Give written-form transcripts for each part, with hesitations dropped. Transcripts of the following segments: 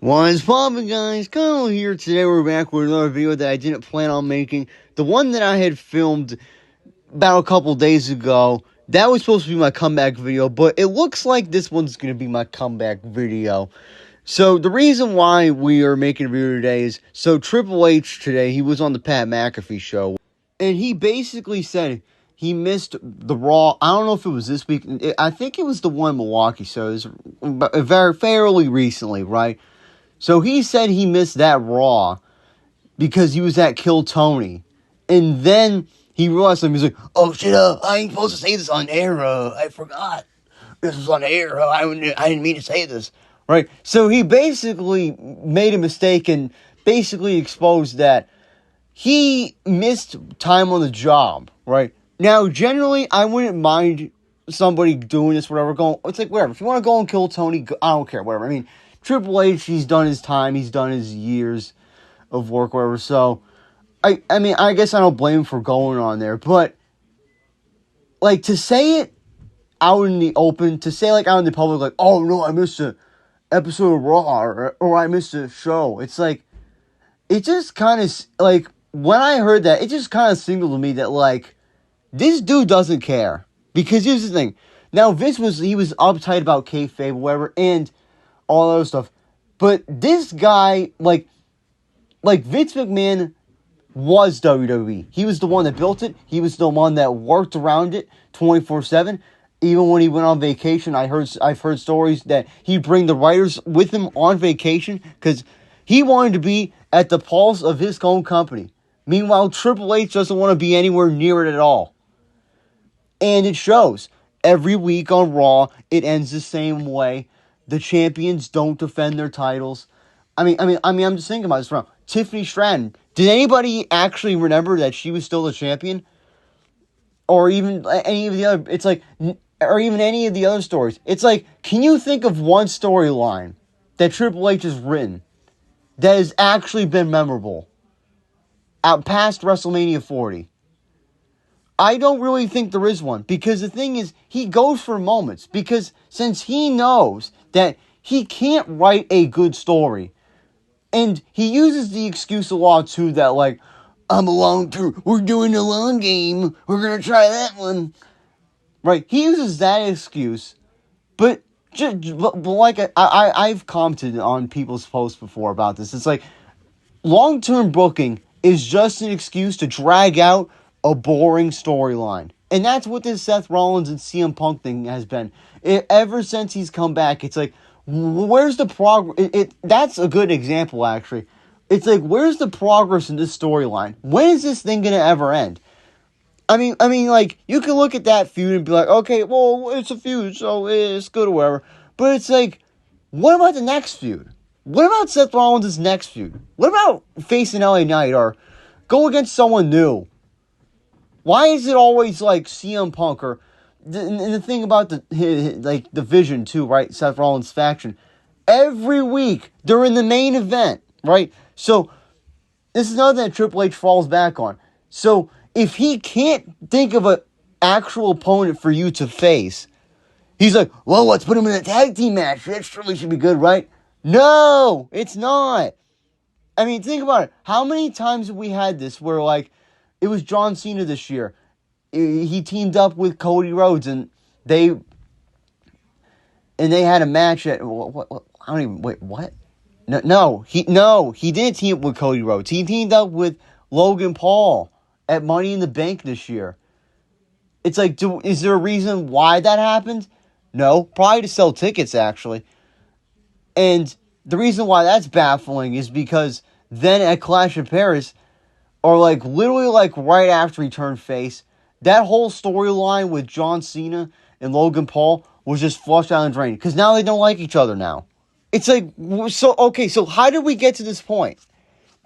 What's poppin', guys? Kyle here. Today we're back with another video that I didn't plan on making. The one that I had filmed about a couple days ago, that was supposed to be my comeback video, but it looks like this one's going to be my comeback video. So the reason why we are making a video today is, so Triple H today, he was on the Pat McAfee show, and he basically said he missed the Raw. I don't know if it was this week. I think it was the one in Milwaukee, so it was fairly recently, right? So he said he missed that Raw because he was at Kill Tony. And then he realized something. He's like, oh shit, I ain't supposed to say this on air. I forgot. This was on air. I didn't mean to say this. Right? So he basically made a mistake and basically exposed that he missed time on the job. Right? Now, generally, I wouldn't mind somebody doing this, whatever. It's like, whatever. If you want to go and kill Tony, I don't care, whatever. I mean, Triple H, he's done his time. He's done his years of work, whatever. So, I mean, I guess I don't blame him for going on there. But, like, to say it out in the open, to say, like, out in the public, like, oh, no, I missed an episode of Raw, or I missed a show. It's like, it just kind of, like, when I heard that, it just kind of signaled to me that, like, this dude doesn't care. Because here's the thing. Now, he was uptight about kayfabe, whatever, and all that other stuff. But this guy, like Vince McMahon was WWE. He was the one that built it. He was the one that worked around it 24/7. Even when he went on vacation, I've heard stories that he'd bring the writers with him on vacation because he wanted to be at the pulse of his own company. Meanwhile, Triple H doesn't want to be anywhere near it at all. And it shows. Every week on Raw, it ends the same way. The champions don't defend their titles. I mean, I'm just thinking about this now. Tiffany Stratton. Did anybody actually remember that she was still the champion? Or even any of the other, it's like, or even any of the other stories. It's like, can you think of one storyline that Triple H has written that has actually been memorable out past WrestleMania 40? I don't really think there is one, because the thing is, he goes for moments, because since he knows that he can't write a good story, and he uses the excuse a lot too that, like, we're doing a long game, we're gonna try that one, right? He uses that excuse, but like I've commented on people's posts before about this. It's like, long-term booking is just an excuse to drag out a boring storyline. And that's what this Seth Rollins and CM Punk thing has been. Ever since he's come back, it's like, where's the progress? That's a good example, actually. It's like, where's the progress in this storyline? When is this thing going to ever end? I mean, like, you can look at that feud and be like, okay, well, it's a feud, so it's good or whatever. But it's like, what about the next feud? What about Seth Rollins' next feud? What about facing LA Knight or go against someone new? Why is it always like CM Punk or the thing about the Vision too, right? Seth Rollins' faction. Every week during the main event, right? So this is another thing that Triple H falls back on. So if he can't think of an actual opponent for you to face, he's like, well, let's put him in a tag team match. That surely should be good, right? No, it's not. I mean, think about it. How many times have we had this where, like, it was John Cena this year. He teamed up with Cody Rhodes, and they had a match at what I don't even wait. What? No, he didn't team up with Cody Rhodes. He teamed up with Logan Paul at Money in the Bank this year. It's like, is there a reason why that happened? No, probably to sell tickets, actually. And the reason why that's baffling is because then at Clash of Paris, or like literally like right after he turned face, that whole storyline with John Cena and Logan Paul was just flushed down the drain. Because now they don't like each other now. It's like, so how did we get to this point?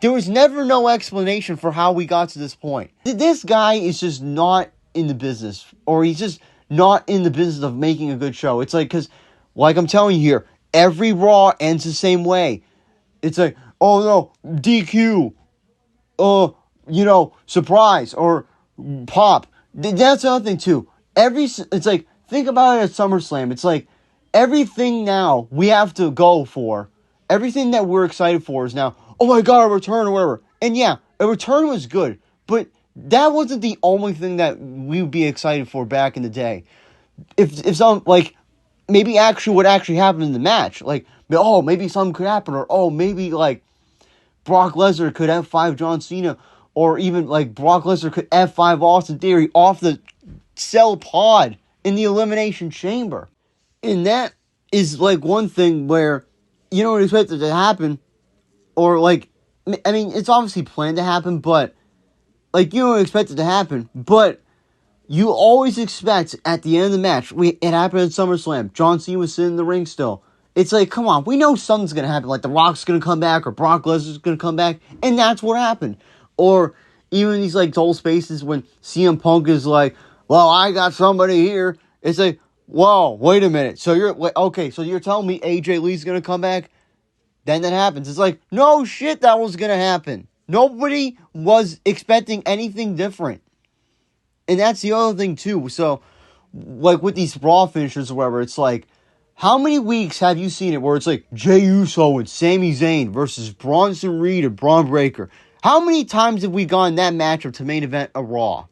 There was never no explanation for how we got to this point. This guy is just not in the business. Or he's just not in the business of making a good show. It's like, because, like I'm telling you here, every Raw ends the same way. It's like, oh no, DQ. Surprise or pop. That's the other thing too. It's like, think about it at SummerSlam. It's like, everything now we have to go for everything that we're excited for is now, oh my God, a return or whatever. And yeah, a return was good, but that wasn't the only thing that we would be excited for back in the day. If some, like, maybe actually what actually happened in the match, like, oh, maybe something could happen, or oh, maybe, like, Brock Lesnar could F5 John Cena, or even, like, Brock Lesnar could F5 Austin Theory off the cell pod in the Elimination Chamber. And that is, like, one thing where you don't expect it to happen, or, like, I mean, it's obviously planned to happen, but, like, you don't expect it to happen, but you always expect at the end of the match, it happened at SummerSlam, John Cena was sitting in the ring still. It's like, come on, we know something's going to happen, like The Rock's going to come back, or Brock Lesnar's going to come back, and that's what happened. Or even these, like, dull spaces when CM Punk is like, well, I got somebody here. It's like, whoa, wait a minute. So you're telling me AJ Lee's going to come back? Then that happens. It's like, no shit, that was going to happen. Nobody was expecting anything different. And that's the other thing, too. So, like, with these Raw finishers or whatever, it's like, how many weeks have you seen it where it's like Jey Uso and Sami Zayn versus Bronson Reed and Braun Breaker? How many times have we gone that matchup to main event a Raw?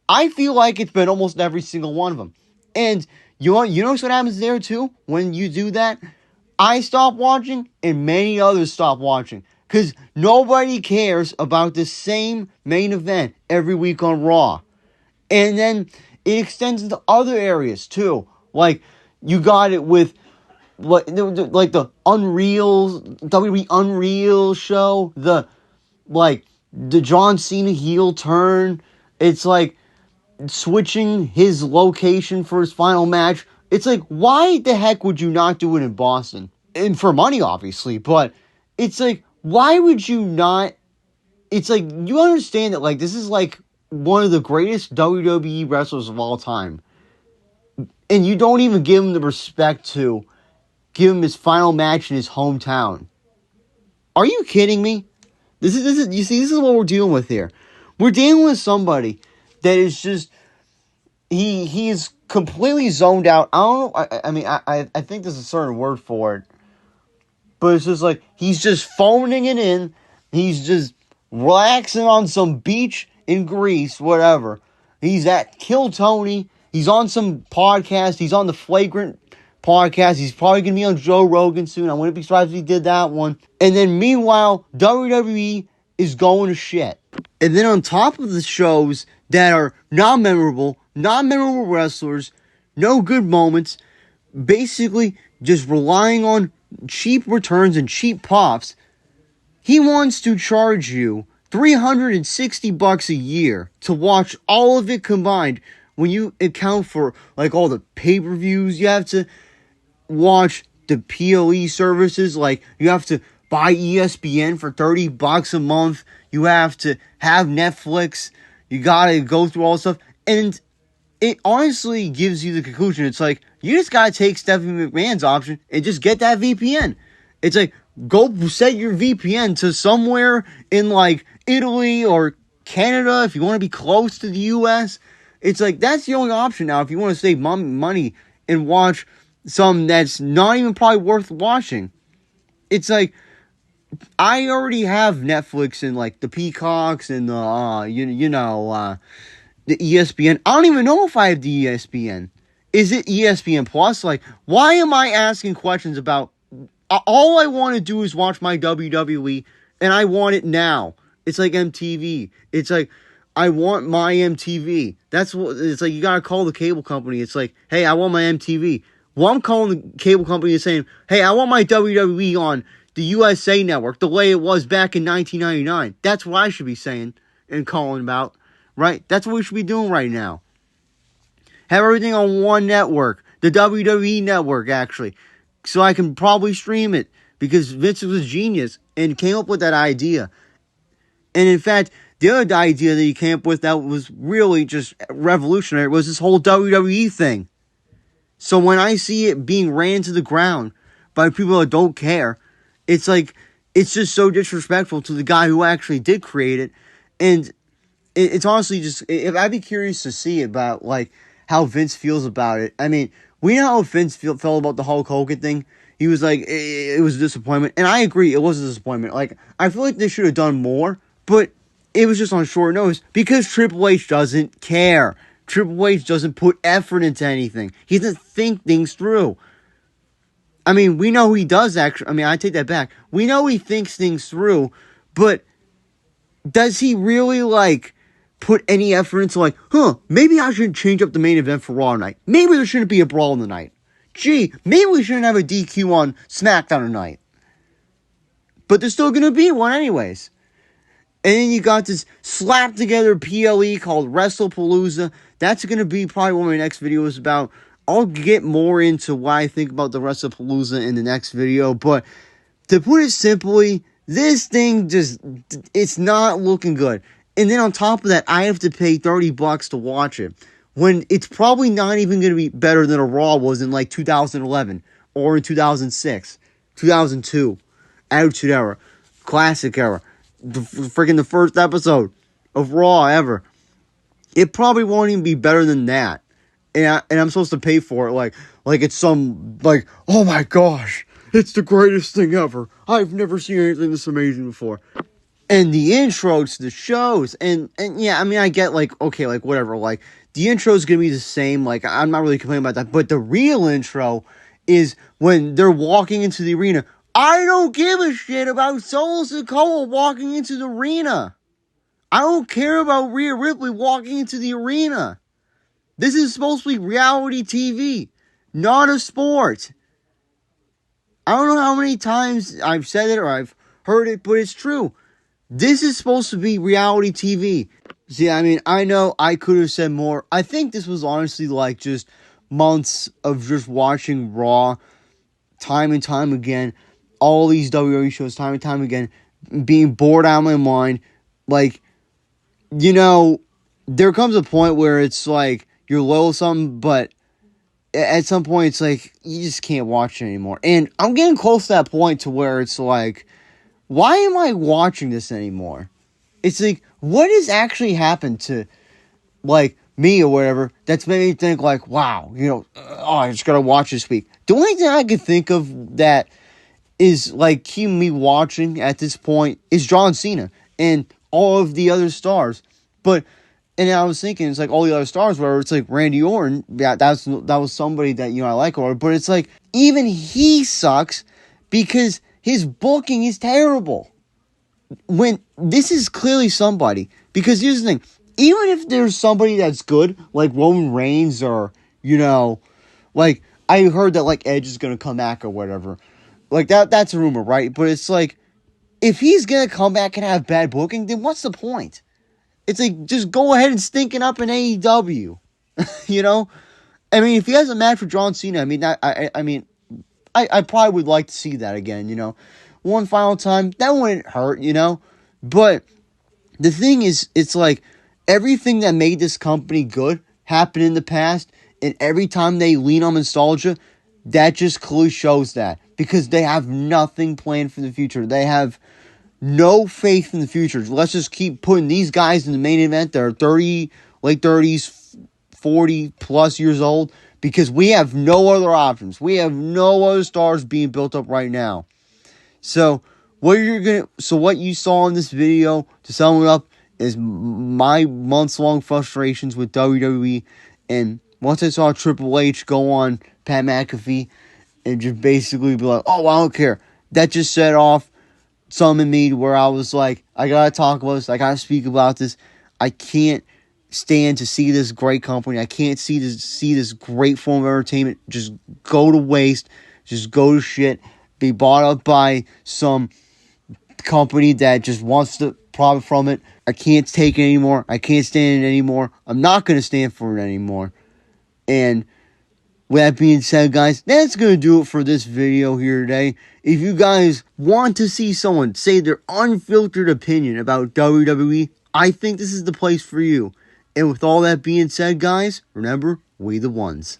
I feel like it's been almost every single one of them. And you know what happens there, too, when you do that? I stop watching, and many others stop watching. Because nobody cares about the same main event every week on Raw. And then it extends into other areas, too. Like, you got it with, like the Unreal, WWE Unreal show, the John Cena heel turn. It's like switching his location for his final match. It's like, why the heck would you not do it in Boston? And for money, obviously, but it's like, why would you not? It's like, you understand that, like, this is like one of the greatest WWE wrestlers of all time. And you don't even give him the respect to give him his final match in his hometown. Are you kidding me? This is what we're dealing with here. We're dealing with somebody that is just, he is completely zoned out. I don't know, I mean, I think there's a certain word for it. But it's just like, he's just phoning it in. He's just relaxing on some beach in Greece, whatever. He's at Kill Tony. He's on some podcast. He's on the Flagrant podcast. He's probably going to be on Joe Rogan soon. I wouldn't be surprised if he did that one. And then meanwhile, WWE is going to shit. And then on top of the shows that are non-memorable wrestlers, no good moments, basically just relying on cheap returns and cheap pops, he wants to charge you $360 a year to watch all of it combined. When you account for, like, all the pay-per-views, you have to watch the PLE services, like, you have to buy ESPN for $30 a month, you have to have Netflix, you gotta go through all this stuff, and it honestly gives you the conclusion, it's like, you just gotta take Stephanie McMahon's option and just get that VPN. It's like, go set your VPN to somewhere in, like, Italy or Canada if you want to be close to the U.S., It's like, that's the only option now if you want to save money and watch something that's not even probably worth watching. It's like, I already have Netflix and, like, the Peacocks and the, the ESPN. I don't even know if I have the ESPN. Is it ESPN Plus? Like, why am I asking questions about, all I want to do is watch my WWE, and I want it now. It's like MTV. It's like, I want my MTV. That's what it's like. You gotta call the cable company. It's like, hey, I want my MTV. Well, I'm calling the cable company and saying, hey, I want my WWE on the USA Network, the way it was back in 1999. That's what I should be saying and calling about, right? That's what we should be doing right now. Have everything on one network, the WWE Network, actually, so I can probably stream it, because Vince was a genius and came up with that idea. And in fact, the other idea that he came up with that was really just revolutionary was this whole WWE thing. So when I see it being ran to the ground by people that don't care, it's like, it's just so disrespectful to the guy who actually did create it. And it's honestly just, I'd be curious to see about, like, how Vince feels about it. I mean, we know how Vince felt about the Hulk Hogan thing. he was like, it was a disappointment. And I agree, it was a disappointment. Like, I feel like they should have done more, but it was just on short notice because Triple H doesn't care. Triple H doesn't put effort into anything. He doesn't think things through. I mean, we know he does actually. I mean, I take that back. We know he thinks things through, but does he really, like, put any effort into, like, maybe I should change up the main event for Raw tonight. Maybe there shouldn't be a brawl in the night. Gee, maybe we shouldn't have a DQ on SmackDown tonight. But there's still going to be one anyways. And then you got this slap together PLE called WrestlePalooza. That's going to be probably one of my next videos about. I'll get more into what I think about the WrestlePalooza in the next video. But to put it simply, this thing it's not looking good. And then on top of that, I have to pay $30 to watch it. When it's probably not even going to be better than a Raw was in like 2011 or in 2006, 2002, Attitude Era, Classic Era. The first episode of Raw ever. It probably won't even be better than that. And I'm supposed to pay for it like it's some, like, oh my gosh, it's the greatest thing ever. I've never seen anything this amazing before. And the intros to the shows, and yeah, I mean, I get, like, okay, like, whatever, like, the intro is going to be the same, like, I'm not really complaining about that, but the real intro is when they're walking into the arena. I don't give a shit about Solo Sikoa walking into the arena. I don't care about Rhea Ripley walking into the arena. This is supposed to be reality TV, not a sport. I don't know how many times I've said it or I've heard it, but it's true. This is supposed to be reality TV. See, I mean, I know I could have said more. I think this was honestly like just months of just watching Raw time and time again. All these WWE shows time and time again. Being bored out of my mind. Like, you know, there comes a point where it's like you're loyal to something, but at some point it's like you just can't watch it anymore. And I'm getting close to that point to where it's like, why am I watching this anymore? It's like, what has actually happened to, like, me or whatever that's made me think, like, wow, you know, I just gotta watch this week. The only thing I could think of that is, like, keeping me watching at this point is John Cena and all of the other stars. But, and I was thinking, it's like all the other stars, where it's like Randy Orton, yeah, that was somebody that, you know, I like, or, but it's like, even he sucks because his booking is terrible. When this is clearly somebody, because here's the thing, even if there's somebody that's good, like Roman Reigns, or, you know, like, I heard that, like, Edge is going to come back or whatever. Like, that's a rumor, right? But it's like, if he's going to come back and have bad booking, then what's the point? It's like, just go ahead and stink it up in AEW. You know? I mean, if he has a match with John Cena, I mean, I probably would like to see that again, you know? One final time, that wouldn't hurt, you know? But the thing is, it's like, everything that made this company good happened in the past, and every time they lean on nostalgia, that just clearly shows that. Because they have nothing planned for the future. They have no faith in the future. Let's just keep putting these guys in the main event that are 30, late 30s, 40 plus years old, because we have no other options. We have no other stars being built up right now. So what you saw in this video, to sum it up, is my months-long frustrations with WWE. And once I saw Triple H go on Pat McAfee and just basically be like, oh, I don't care, that just set off something in me where I was like, I gotta talk about this, I gotta speak about this. I can't stand to see this great company, I can't see this great form of entertainment just go to waste, just go to shit, be bought up by some company that just wants to profit from it. I can't take it anymore. I can't stand it anymore. I'm not going to stand for it anymore. And with that being said, guys, that's going to do it for this video here today. If you guys want to see someone say their unfiltered opinion about WWE, I think this is the place for you. And with all that being said, guys, remember, we the ones.